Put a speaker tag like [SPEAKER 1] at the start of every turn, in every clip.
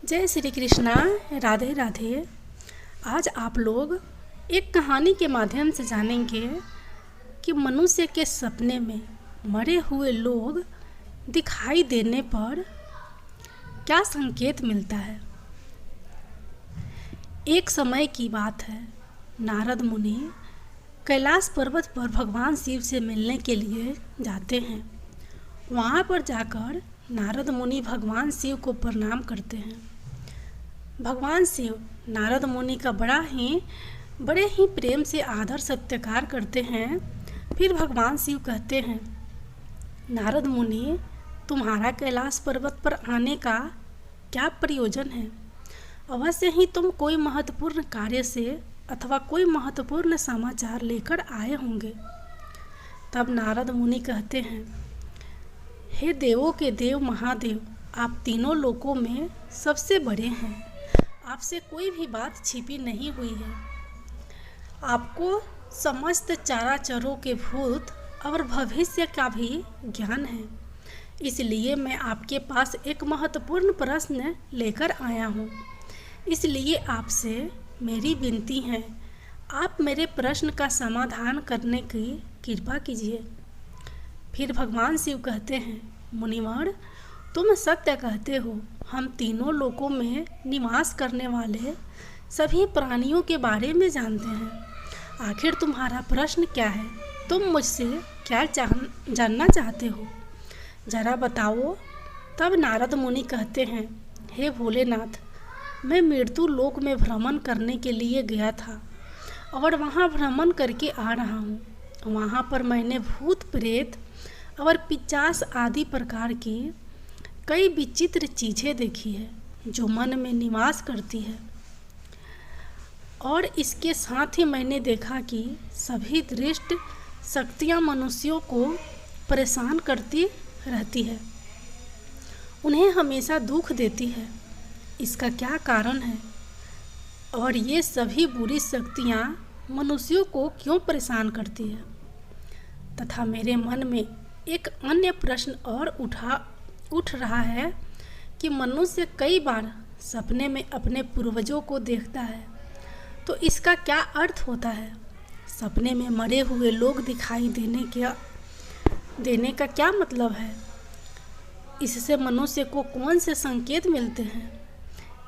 [SPEAKER 1] जय श्री कृष्णा। राधे राधे। आज आप लोग एक कहानी के माध्यम से जानेंगे कि मनुष्य के सपने में मरे हुए लोग दिखाई देने पर क्या संकेत मिलता है। एक समय की बात है, नारद मुनि कैलाश पर्वत पर भगवान शिव से मिलने के लिए जाते हैं। वहाँ पर जाकर नारद मुनि भगवान शिव को प्रणाम करते हैं। भगवान शिव नारद मुनि का बड़े ही प्रेम से आदर सत्कार करते हैं। फिर भगवान शिव कहते हैं, नारद मुनि, तुम्हारा कैलाश पर्वत पर आने का क्या प्रयोजन है। अवश्य ही तुम कोई महत्वपूर्ण कार्य से अथवा कोई महत्वपूर्ण समाचार लेकर आए होंगे। तब नारद मुनि कहते हैं, हे देवों के देव महादेव, आप तीनों लोकों में सबसे बड़े हैं। आपसे कोई भी बात छिपी नहीं हुई है। आपको समस्त चराचरों के भूत और भविष्य का भी ज्ञान है। इसलिए मैं आपके पास एक महत्वपूर्ण प्रश्न लेकर आया हूँ। इसलिए आपसे मेरी विनती है, आप मेरे प्रश्न का समाधान करने की कृपा कीजिए। फिर भगवान शिव कहते हैं, मुनिवर, तुम सत्य कहते हो। हम तीनों लोकों में निवास करने वाले सभी प्राणियों के बारे में जानते हैं। आखिर तुम्हारा प्रश्न क्या है? तुम मुझसे क्या जानना चाहते हो, जरा बताओ। तब नारद मुनि कहते हैं, हे भोलेनाथ, मैं मृत्यु लोक में भ्रमण करने के लिए गया था और वहाँ भ्रमण करके आ रहा हूँ। वहाँ पर मैंने भूत प्रेत और पिशाच आदि प्रकार की कई विचित्र चीज़ें देखी है जो मन में निवास करती है। और इसके साथ ही मैंने देखा कि सभी दृष्ट शक्तियाँ मनुष्यों को परेशान करती रहती है, उन्हें हमेशा दुख देती है। इसका क्या कारण है और ये सभी बुरी शक्तियाँ मनुष्यों को क्यों परेशान करती है। तथा मेरे मन में एक अन्य प्रश्न और उठ रहा है कि मनुष्य कई बार सपने में अपने पूर्वजों को देखता है, तो इसका क्या अर्थ होता है। सपने में मरे हुए लोग दिखाई देने का क्या मतलब है। इससे मनुष्य को कौन से संकेत मिलते हैं।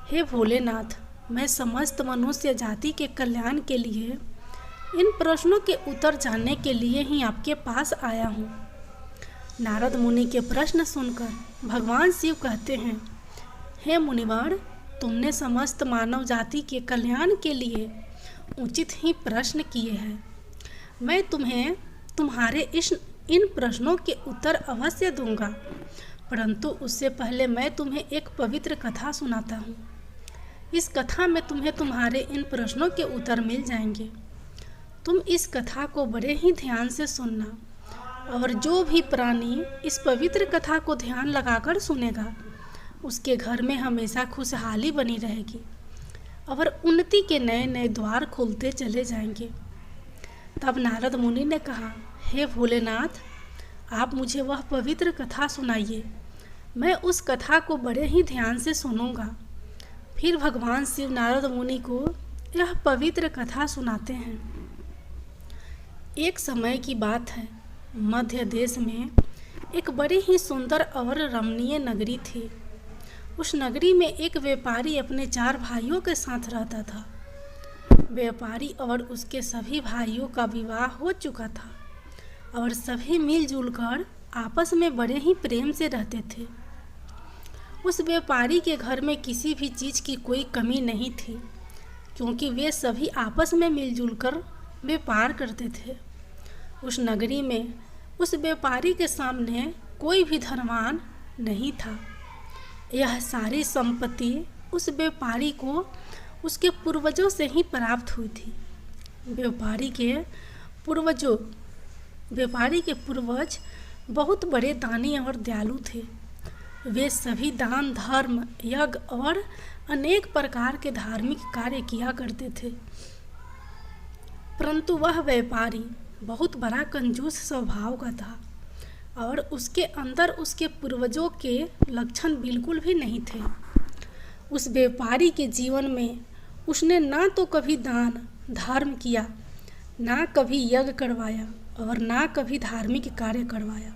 [SPEAKER 1] हे भोलेनाथ, मैं समस्त मनुष्य जाति के कल्याण के लिए इन प्रश्नों के उत्तर जानने के लिए ही आपके पास आया हूँ। नारद मुनि के प्रश्न सुनकर भगवान शिव कहते हैं, हे मुनिवर, तुमने समस्त मानव जाति के कल्याण के लिए उचित ही प्रश्न किए हैं। मैं तुम्हें तुम्हारे इन प्रश्नों के उत्तर अवश्य दूंगा, परंतु उससे पहले मैं तुम्हें एक पवित्र कथा सुनाता हूँ। इस कथा में तुम्हें तुम्हारे इन प्रश्नों के उत्तर मिल जाएंगे। तुम इस कथा को बड़े ही ध्यान से सुनना, और जो भी प्राणी इस पवित्र कथा को ध्यान लगाकर सुनेगा, उसके घर में हमेशा खुशहाली बनी रहेगी और उन्नति के नए नए द्वार खुलते चले जाएंगे। तब नारद मुनि ने कहा, हे भोलेनाथ, आप मुझे वह पवित्र कथा सुनाइए। मैं उस कथा को बड़े ही ध्यान से सुनूंगा। फिर भगवान शिव नारद मुनि को यह पवित्र कथा सुनाते हैं। एक समय की बात है, मध्य देश में एक बड़ी ही सुंदर और रमणीय नगरी थी। उस नगरी में एक व्यापारी अपने 4 भाइयों के साथ रहता था। व्यापारी और उसके सभी भाइयों का विवाह हो चुका था और सभी मिलजुल कर आपस में बड़े ही प्रेम से रहते थे। उस व्यापारी के घर में किसी भी चीज़ की कोई कमी नहीं थी, क्योंकि वे सभी आपस में मिलजुल कर व्यापार करते थे। उस नगरी में उस व्यापारी के सामने कोई भी धनवान नहीं था। यह सारी संपत्ति उस व्यापारी को उसके पूर्वजों से ही प्राप्त हुई थी। व्यापारी के पूर्वज बहुत बड़े दानी और दयालु थे। वे सभी दान, धर्म, यज्ञ और अनेक प्रकार के धार्मिक कार्य किया करते थे। परंतु वह व्यापारी बहुत बड़ा कंजूस स्वभाव का था और उसके अंदर उसके पूर्वजों के लक्षण बिल्कुल भी नहीं थे। उस व्यापारी के जीवन में उसने ना तो कभी दान धर्म किया, ना कभी यज्ञ करवाया और ना कभी धार्मिक कार्य करवाया।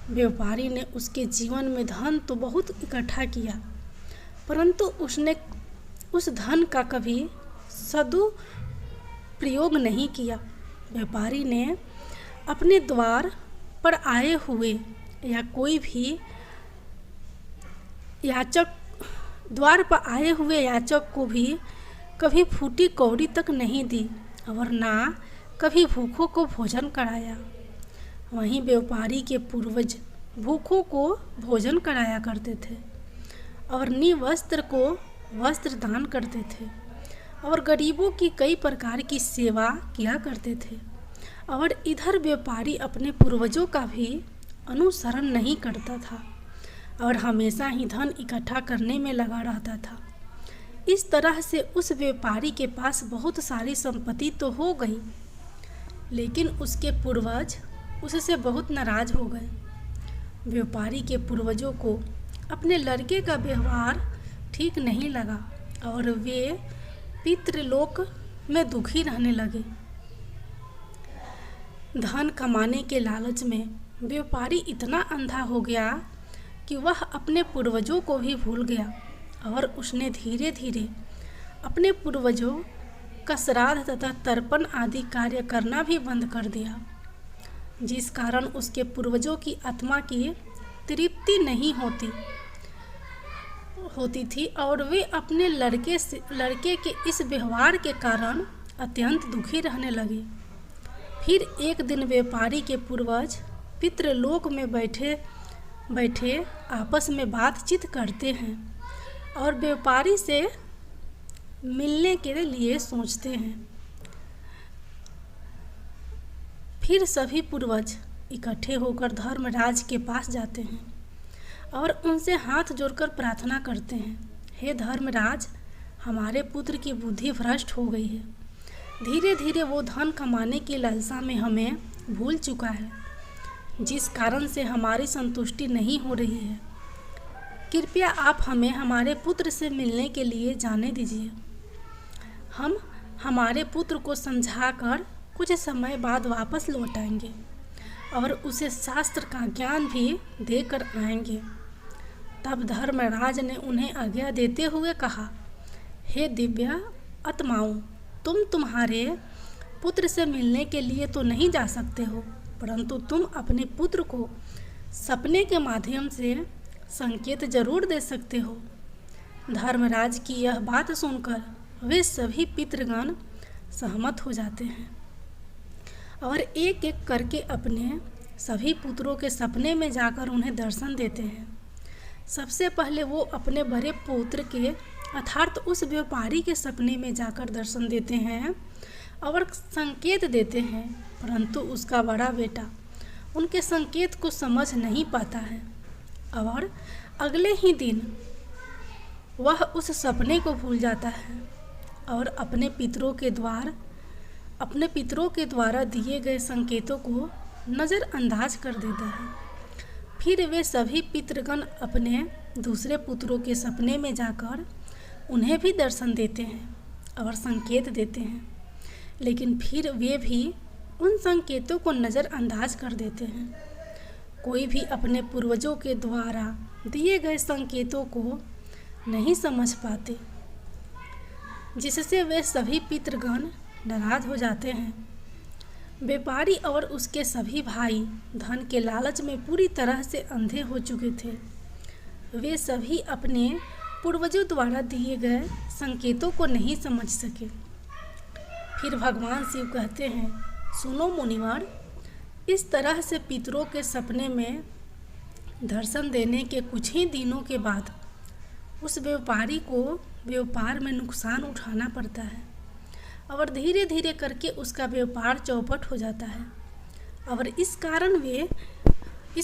[SPEAKER 1] व्यापारी ने उसके जीवन में धन तो बहुत इकट्ठा किया, परंतु उसने उस धन का कभी सदुपयोग नहीं किया। व्यापारी ने अपने द्वार पर आए हुए या कोई भी याचक को भी कभी फूटी कौड़ी तक नहीं दी और ना कभी भूखों को भोजन कराया। वहीं व्यापारी के पूर्वज भूखों को भोजन कराया करते थे और निवस्त्र को वस्त्र दान करते थे और गरीबों की कई प्रकार की सेवा किया करते थे। और इधर व्यापारी अपने पूर्वजों का भी अनुसरण नहीं करता था और हमेशा ही धन इकट्ठा करने में लगा रहता था। इस तरह से उस व्यापारी के पास बहुत सारी संपत्ति तो हो गई, लेकिन उसके पूर्वज उससे बहुत नाराज हो गए। व्यापारी के पूर्वजों को अपने लड़के का व्यवहार ठीक नहीं लगा और वे पितृलोक में दुखी रहने लगे। धन कमाने के लालच में व्यापारी इतना अंधा हो गया कि वह अपने पूर्वजों को भी भूल गया और उसने धीरे धीरे अपने पूर्वजों का श्राद्ध तथा तर्पण आदि कार्य करना भी बंद कर दिया, जिस कारण उसके पूर्वजों की आत्मा की तृप्ति नहीं होती थी और वे अपने लड़के के इस व्यवहार के कारण अत्यंत दुखी रहने लगे। फिर एक दिन व्यापारी के पूर्वज पितृलोक में बैठे आपस में बातचीत करते हैं और व्यापारी से मिलने के लिए सोचते हैं। फिर सभी पूर्वज इकट्ठे होकर धर्मराज के पास जाते हैं और उनसे हाथ जोड़कर प्रार्थना करते हैं, हे धर्मराज, हमारे पुत्र की बुद्धि भ्रष्ट हो गई है। धीरे धीरे वो धन कमाने की लालसा में हमें भूल चुका है, जिस कारण से हमारी संतुष्टि नहीं हो रही है। कृपया आप हमें हमारे पुत्र से मिलने के लिए जाने दीजिए। हम हमारे पुत्र को समझाकर कुछ समय बाद वापस लौट आएंगे और उसे शास्त्र का ज्ञान भी देकर आएंगे। तब धर्मराज ने उन्हें आज्ञा देते हुए कहा, हे दिव्य आत्माओं, तुम तुम्हारे पुत्र से मिलने के लिए तो नहीं जा सकते हो, परंतु तुम अपने पुत्र को सपने के माध्यम से संकेत जरूर दे सकते हो। धर्मराज की यह बात सुनकर वे सभी पितृगण सहमत हो जाते हैं और एक एक करके अपने सभी पुत्रों के सपने में जाकर उन्हें दर्शन देते हैं। सबसे पहले वो अपने बड़े पुत्र के अर्थात उस व्यापारी के सपने में जाकर दर्शन देते हैं और संकेत देते हैं, परंतु उसका बड़ा बेटा उनके संकेत को समझ नहीं पाता है और अगले ही दिन वह उस सपने को भूल जाता है और अपने पितरों के द्वारा दिए गए संकेतों को नज़रअंदाज कर देता है। फिर वे सभी पितृगण अपने दूसरे पुत्रों के सपने में जाकर उन्हें भी दर्शन देते हैं और संकेत देते हैं, लेकिन फिर वे भी उन संकेतों को नज़रअंदाज कर देते हैं। कोई भी अपने पूर्वजों के द्वारा दिए गए संकेतों को नहीं समझ पाते, जिससे वे सभी पितृगण नाराज हो जाते हैं। व्यापारी और उसके सभी भाई धन के लालच में पूरी तरह से अंधे हो चुके थे। वे सभी अपने पूर्वजों द्वारा दिए गए संकेतों को नहीं समझ सके। फिर भगवान शिव कहते हैं, सुनो मुनिवर, इस तरह से पितरों के सपने में दर्शन देने के कुछ ही दिनों के बाद उस व्यापारी को व्यापार में नुकसान उठाना पड़ता है और धीरे धीरे करके उसका व्यापार चौपट हो जाता है और इस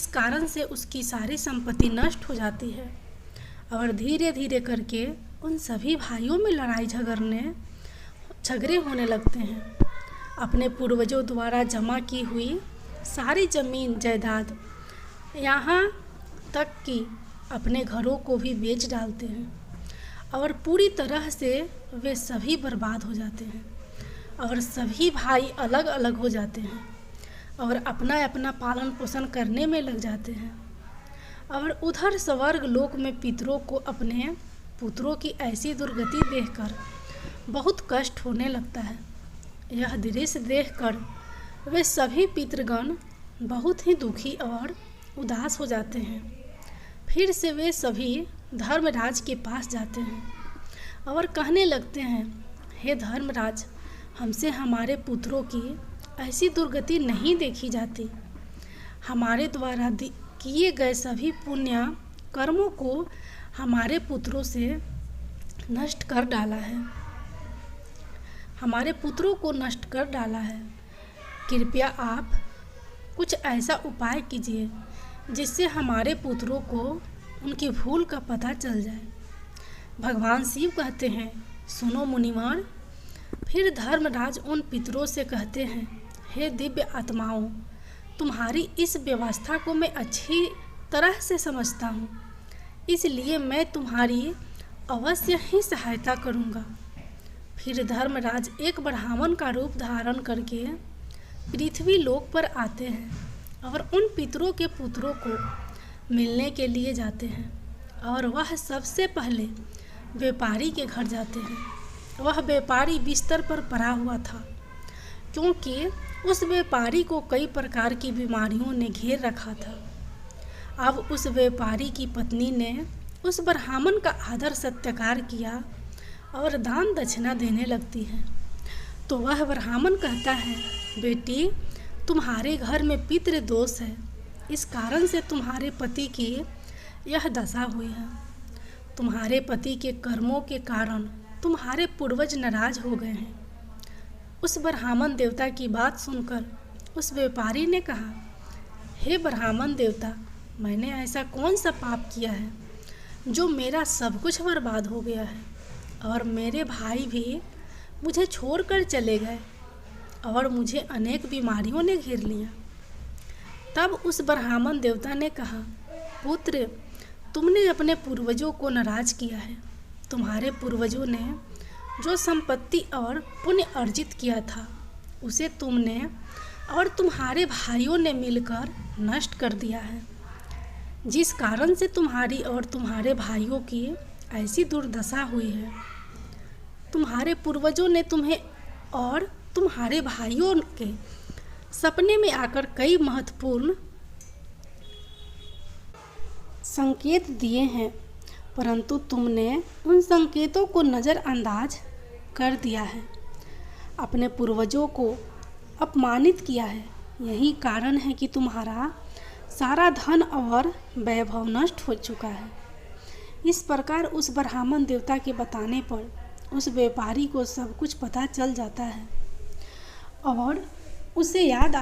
[SPEAKER 1] कारण से उसकी सारी संपत्ति नष्ट हो जाती है और धीरे धीरे करके उन सभी भाइयों में लड़ाई झगड़े होने लगते हैं। अपने पूर्वजों द्वारा जमा की हुई सारी जमीन जायदाद, यहाँ तक कि अपने घरों को भी बेच डालते हैं और पूरी तरह से वे सभी बर्बाद हो जाते हैं और सभी भाई अलग अलग हो जाते हैं और अपना अपना पालन पोषण करने में लग जाते हैं। और उधर स्वर्ग लोक में पितरों को अपने पुत्रों की ऐसी दुर्गति देखकर बहुत कष्ट होने लगता है। यह दृश्य देखकर वे सभी पितृगण बहुत ही दुखी और उदास हो जाते हैं। फिर से वे सभी धर्मराज के पास जाते हैं और कहने लगते हैं, हे धर्मराज, हमसे हमारे पुत्रों की ऐसी दुर्गति नहीं देखी जाती। हमारे द्वारा किए गए सभी पुण्य कर्मों को हमारे पुत्रों से नष्ट कर डाला है, हमारे पुत्रों को नष्ट कर डाला है। कृपया आप कुछ ऐसा उपाय कीजिए जिससे हमारे पुत्रों को उनकी भूल का पता चल जाए। भगवान शिव कहते हैं, सुनो मुनिवर। फिर धर्मराज उन पितरों से कहते हैं, हे दिव्य आत्माओं, तुम्हारी इस व्यवस्था को मैं अच्छी तरह से समझता हूँ, इसलिए मैं तुम्हारी अवश्य ही सहायता करूँगा। फिर धर्मराज एक ब्राह्मण का रूप धारण करके पृथ्वी लोक पर आते हैं और उन पितरों के पुत्रों को मिलने के लिए जाते हैं और वह सबसे पहले व्यापारी के घर जाते हैं। वह व्यापारी बिस्तर पर पड़ा हुआ था क्योंकि उस व्यापारी को कई प्रकार की बीमारियों ने घेर रखा था। अब उस व्यापारी की पत्नी ने उस ब्राह्मण का आदर सत्कार किया और दान दक्षिणा देने लगती है। तो वह ब्राह्मण कहता है, बेटी, तुम्हारे घर में पितृ दोष है, इस कारण से तुम्हारे पति की यह दशा हुई है। तुम्हारे पति के कर्मों के कारण तुम्हारे पूर्वज नाराज हो गए हैं। उस ब्राह्मण देवता की बात सुनकर उस व्यापारी ने कहा, हे ब्राह्मण देवता, मैंने ऐसा कौन सा पाप किया है जो मेरा सब कुछ बर्बाद हो गया है और मेरे भाई भी मुझे छोड़कर चले गए और मुझे अनेक बीमारियों ने घेर लिया। तब उस ब्राह्मण देवता ने कहा, पुत्र, तुमने अपने पूर्वजों को नाराज किया है। तुम्हारे पूर्वजों ने जो संपत्ति और पुण्य अर्जित किया था उसे तुमने और तुम्हारे भाइयों ने मिलकर नष्ट कर दिया है, जिस कारण से तुम्हारी और तुम्हारे भाइयों की ऐसी दुर्दशा हुई है। तुम्हारे पूर्वजों ने तुम्हें और तुम्हारे भाइयों के सपने में आकर कई महत्वपूर्ण संकेत दिए हैं, परंतु तुमने उन संकेतों को नज़रअंदाज कर दिया है, अपने पूर्वजों को अपमानित किया है। यही कारण है कि तुम्हारा सारा धन और वैभव नष्ट हो चुका है। इस प्रकार उस ब्राह्मण देवता के बताने पर उस व्यापारी को सब कुछ पता चल जाता है और उसे याद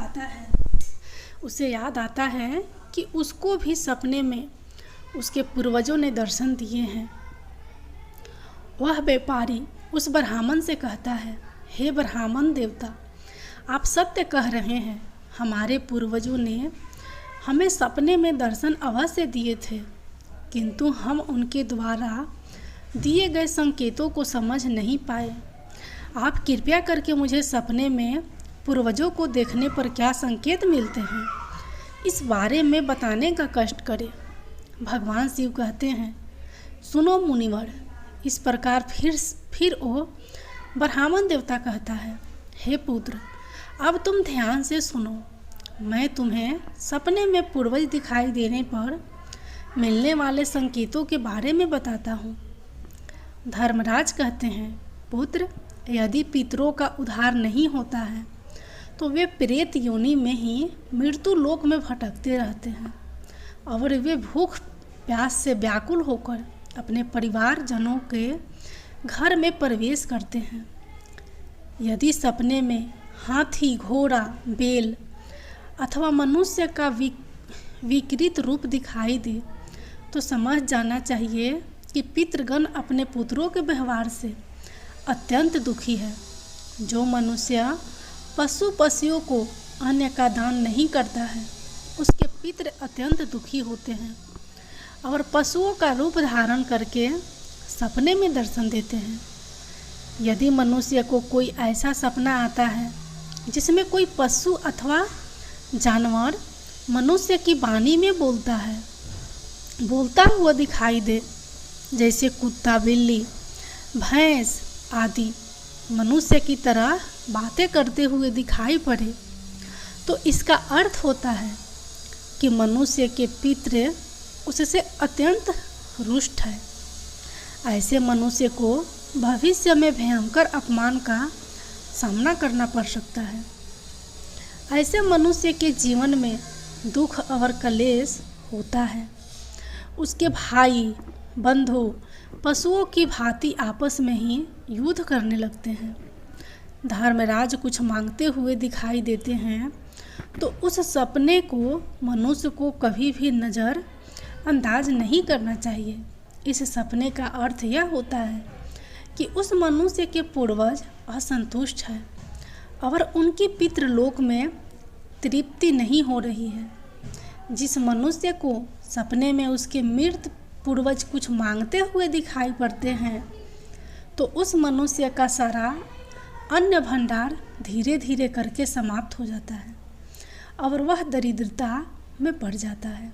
[SPEAKER 1] आता है कि उसको भी सपने में उसके पूर्वजों ने दर्शन दिए हैं। वह व्यापारी उस ब्राह्मण से कहता है, हे ब्राह्मण देवता, आप सत्य कह रहे हैं। हमारे पूर्वजों ने हमें सपने में दर्शन अवश्य दिए थे, किंतु हम उनके द्वारा दिए गए संकेतों को समझ नहीं पाए। आप कृपया करके मुझे सपने में पूर्वजों को देखने पर क्या संकेत मिलते हैं, इस बारे में बताने का कष्ट करें। भगवान शिव कहते हैं, सुनो मुनिवर। इस प्रकार फिर वो ब्राह्मण देवता कहता है, हे पुत्र, अब तुम ध्यान से सुनो। मैं तुम्हें सपने में पूर्वज दिखाई देने पर मिलने वाले संकेतों के बारे में बताता हूँ। धर्मराज कहते हैं, पुत्र, यदि पितरों का उद्धार नहीं होता है तो वे प्रेत योनि में ही मृत्यु लोक में भटकते रहते हैं और वे भूख प्यास से व्याकुल होकर अपने परिवारजनों के घर में प्रवेश करते हैं। यदि सपने में हाथी, घोड़ा, बैल अथवा मनुष्य का विकृत रूप दिखाई दे तो समझ जाना चाहिए कि पितृगण अपने पुत्रों के व्यवहार से अत्यंत दुखी है। जो मनुष्य पशु पक्षियों को अन्न का दान नहीं करता है उसके पितृ अत्यंत दुखी होते हैं और पशुओं का रूप धारण करके सपने में दर्शन देते हैं। यदि मनुष्य को कोई ऐसा सपना आता है जिसमें कोई पशु अथवा जानवर मनुष्य की वाणी में बोलता हुआ दिखाई दे, जैसे कुत्ता, बिल्ली, भैंस आदि मनुष्य की तरह बातें करते हुए दिखाई पड़े, तो इसका अर्थ होता है कि मनुष्य के पितृ उससे अत्यंत रुष्ट है। ऐसे मनुष्य को भविष्य में भयंकर अपमान का सामना करना पड़ सकता है। ऐसे मनुष्य के जीवन में दुख और क्लेश होता है। उसके भाई बंधु पशुओं की भांति आपस में ही युद्ध करने लगते हैं। धर्मराज कुछ मांगते हुए दिखाई देते हैं तो उस सपने को मनुष्य को कभी भी नज़र अंदाज नहीं करना चाहिए। इस सपने का अर्थ यह होता है कि उस मनुष्य के पूर्वज असंतुष्ट है और उनकी पितृलोक में तृप्ति नहीं हो रही है। जिस मनुष्य को सपने में उसके मृत पूर्वज कुछ मांगते हुए दिखाई पड़ते हैं तो उस मनुष्य का सारा अन्न भंडार धीरे धीरे करके समाप्त हो जाता है और वह दरिद्रता में पड़ जाता है।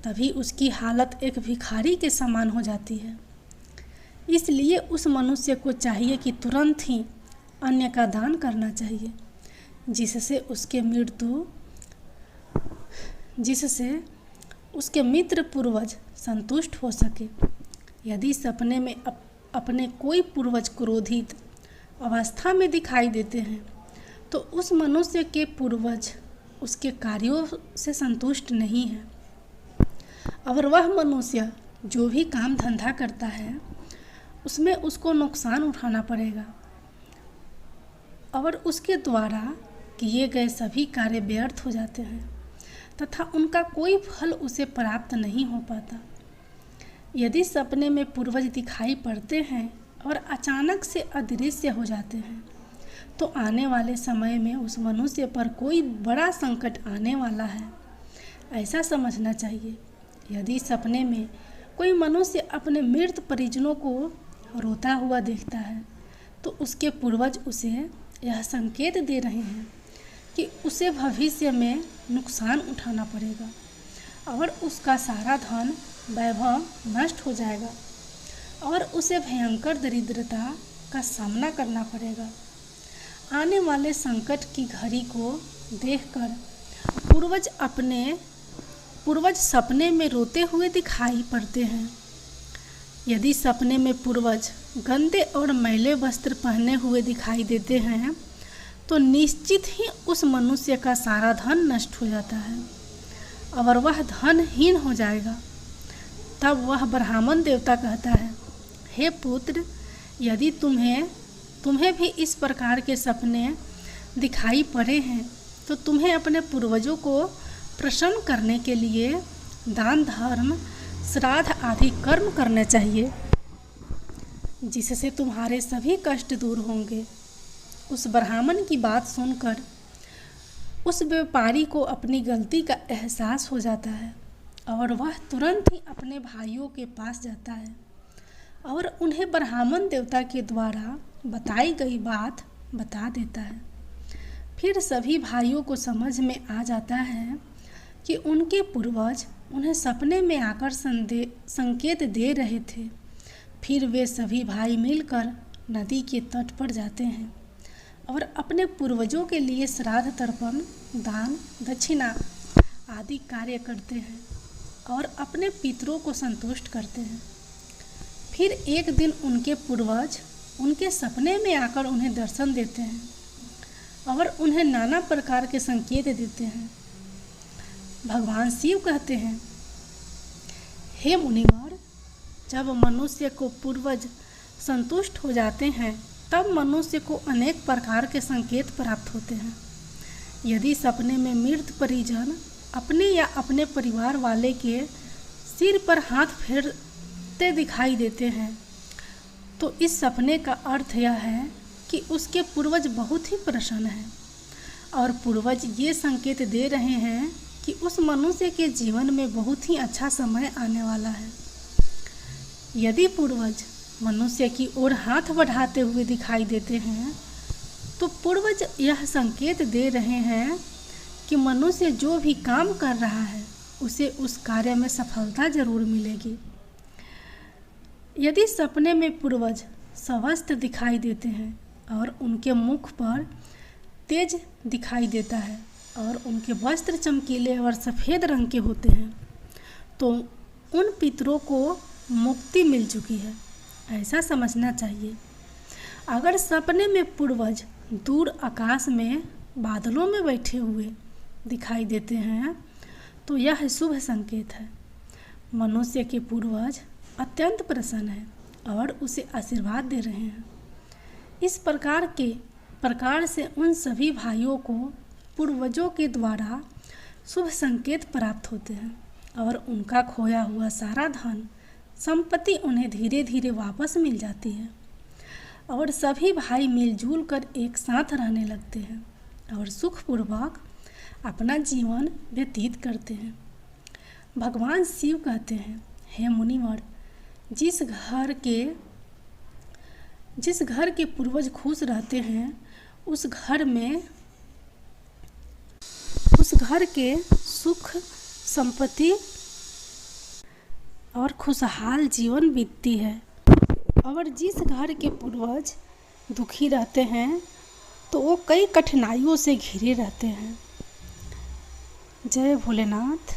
[SPEAKER 1] तभी उसकी हालत एक भिखारी के समान हो जाती है। इसलिए उस मनुष्य को चाहिए कि तुरंत ही अन्न का दान करना चाहिए, जिससे उसके मित्र पूर्वज संतुष्ट हो सके। यदि सपने में अपने कोई पूर्वज क्रोधित अवस्था में दिखाई देते हैं तो उस मनुष्य के पूर्वज उसके कार्यों से संतुष्ट नहीं है और वह मनुष्य जो भी काम धंधा करता है उसमें उसको नुकसान उठाना पड़ेगा और उसके द्वारा किए गए सभी कार्य व्यर्थ हो जाते हैं तथा उनका कोई फल उसे प्राप्त नहीं हो पाता। यदि सपने में पूर्वज दिखाई पड़ते हैं और अचानक से अदृश्य हो जाते हैं तो आने वाले समय में उस मनुष्य पर कोई बड़ा संकट आने वाला है, ऐसा समझना चाहिए। यदि सपने में कोई मनुष्य अपने मृत परिजनों को रोता हुआ देखता है तो उसके पूर्वज उसे यह संकेत दे रहे हैं कि उसे भविष्य में नुकसान उठाना पड़ेगा और उसका सारा धन वैभव नष्ट हो जाएगा और उसे भयंकर दरिद्रता का सामना करना पड़ेगा। आने वाले संकट की घड़ी को देखकर पूर्वज सपने में रोते हुए दिखाई पड़ते हैं। यदि सपने में पूर्वज गंदे और मैले वस्त्र पहने हुए दिखाई देते हैं तो निश्चित ही उस मनुष्य का सारा धन नष्ट हो जाता है और वह धनहीन हो जाएगा। तब वह ब्राह्मण देवता कहता है, हे पुत्र, यदि तुम्हें भी इस प्रकार के सपने दिखाई पड़े हैं तो तुम्हें अपने पूर्वजों को प्रसन्न करने के लिए दान, धर्म, श्राद्ध आदि कर्म करने चाहिए, जिससे तुम्हारे सभी कष्ट दूर होंगे। उस ब्राह्मण की बात सुनकर उस व्यापारी को अपनी गलती का एहसास हो जाता है और वह तुरंत ही अपने भाइयों के पास जाता है और उन्हें ब्राह्मण देवता के द्वारा बताई गई बात बता देता है। फिर सभी भाइयों को समझ में आ जाता है कि उनके पूर्वज उन्हें सपने में आकर संकेत दे रहे थे। फिर वे सभी भाई मिलकर नदी के तट पर जाते हैं और अपने पूर्वजों के लिए श्राद्ध, तर्पण, दान, दक्षिणा आदि कार्य करते हैं और अपने पितरों को संतुष्ट करते हैं। फिर एक दिन उनके पूर्वज उनके सपने में आकर उन्हें दर्शन देते हैं और उन्हें नाना प्रकार के संकेत देते हैं। भगवान शिव कहते हैं, हे मुनिवर, जब मनुष्य को पूर्वज संतुष्ट हो जाते हैं तब मनुष्य को अनेक प्रकार के संकेत प्राप्त होते हैं। यदि सपने में मृत परिजन अपने या अपने परिवार वाले के सिर पर हाथ फेरते दिखाई देते हैं तो इस सपने का अर्थ यह है कि उसके पूर्वज बहुत ही प्रसन्न हैं और पूर्वज ये संकेत दे रहे हैं कि उस मनुष्य के जीवन में बहुत ही अच्छा समय आने वाला है। यदि पूर्वज मनुष्य की ओर हाथ बढ़ाते हुए दिखाई देते हैं तो पूर्वज यह संकेत दे रहे हैं कि मनुष्य जो भी काम कर रहा है उसे उस कार्य में सफलता जरूर मिलेगी। यदि सपने में पूर्वज स्वस्थ दिखाई देते हैं और उनके मुख पर तेज दिखाई देता है और उनके वस्त्र चमकीले और सफ़ेद रंग के होते हैं तो उन पितरों को मुक्ति मिल चुकी है, ऐसा समझना चाहिए। अगर सपने में पूर्वज दूर आकाश में बादलों में बैठे हुए दिखाई देते हैं तो यह शुभ संकेत है। मनुष्य के पूर्वज अत्यंत प्रसन्न हैं और उसे आशीर्वाद दे रहे हैं। इस प्रकार से उन सभी भाइयों को पूर्वजों के द्वारा शुभ संकेत प्राप्त होते हैं और उनका खोया हुआ सारा धन संपत्ति उन्हें धीरे धीरे वापस मिल जाती है और सभी भाई मिलजुल कर एक साथ रहने लगते हैं और सुखपूर्वक अपना जीवन व्यतीत करते हैं। भगवान शिव कहते हैं, हे मुनिवर, जिस घर के पूर्वज खुश रहते हैं उस घर के सुख संपत्ति और खुशहाल जीवन बीतती है और जिस घर के पूर्वज दुखी रहते हैं तो वो कई कठिनाइयों से घिरे रहते हैं। जय भोलेनाथ।